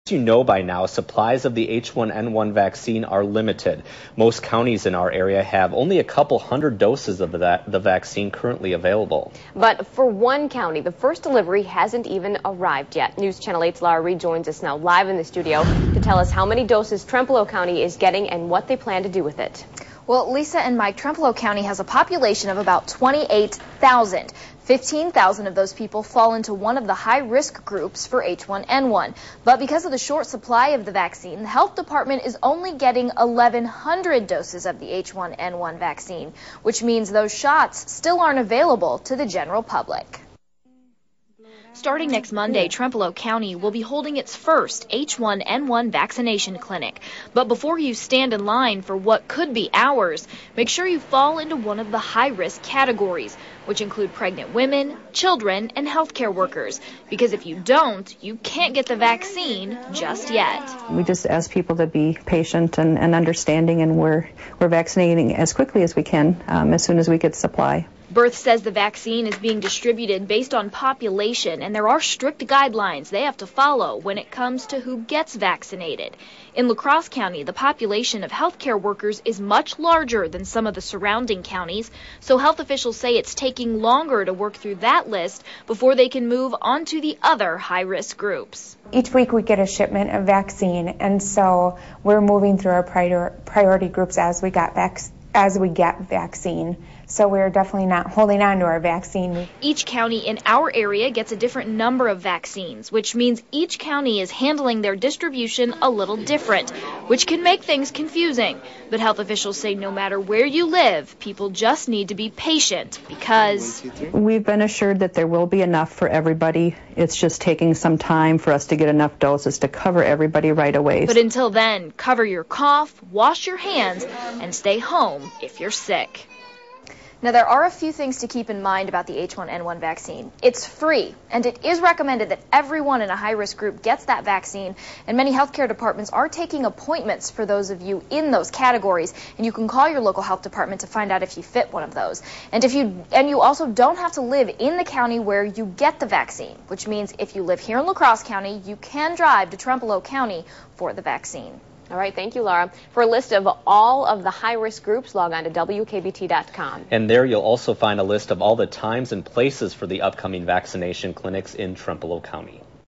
As you know by now, supplies of the H1N1 vaccine are limited. Most counties in our area have only a couple hundred doses of the vaccine currently available. But for one county, the first delivery hasn't even arrived yet. News Channel 8's Laura Reed joins us now live in the studio to tell us how many doses Trempealeau County is getting and what they plan to do with it. Well, Lisa and Mike, Trempealeau County has a population of about 28,000. 15,000 of those people fall into one of the high-risk groups for H1N1. But because of the short supply of the vaccine, the health department is only getting 1,100 doses of the H1N1 vaccine, which means those shots still aren't available to the general public. Starting next Monday, Trempealeau County will be holding its first H1N1 vaccination clinic. But before you stand in line for what could be hours, make sure you fall into one of the high-risk categories, which include pregnant women, children, and healthcare workers. Because if you don't, you can't get the vaccine just yet. We just ask people to be patient and understanding, and we're vaccinating as quickly as we can as soon as we get supply. Birth says the vaccine is being distributed based on population, and there are strict guidelines they have to follow when it comes to who gets vaccinated. In La Crosse County, the population of healthcare workers is much larger than some of the surrounding counties, so health officials say it's taking longer to work through that list before they can move on to the other high-risk groups. Each week we get a shipment of vaccine, and so we're moving through our priority groups as we get vaccine. So we're definitely not holding on to our vaccine. Each county in our area gets a different number of vaccines, which means each county is handling their distribution a little different, which can make things confusing. But health officials say no matter where you live, people just need to be patient because we've been assured that there will be enough for everybody. It's just taking some time for us to get enough doses to cover everybody right away. But until then, cover your cough, wash your hands, and stay home if you're sick. Now, there are a few things to keep in mind about the H1N1 vaccine. It's free, and it is recommended that everyone in a high-risk group gets that vaccine, and many healthcare departments are taking appointments for those of you in those categories, and you can call your local health department to find out if you fit one of those. And you also don't have to live in the county where you get the vaccine, which means if you live here in La Crosse County, you can drive to Trempealeau County for the vaccine. All right, thank you, Laura. For a list of all of the high-risk groups, log on to WKBT.com. And there you'll also find a list of all the times and places for the upcoming vaccination clinics in Trempealeau County.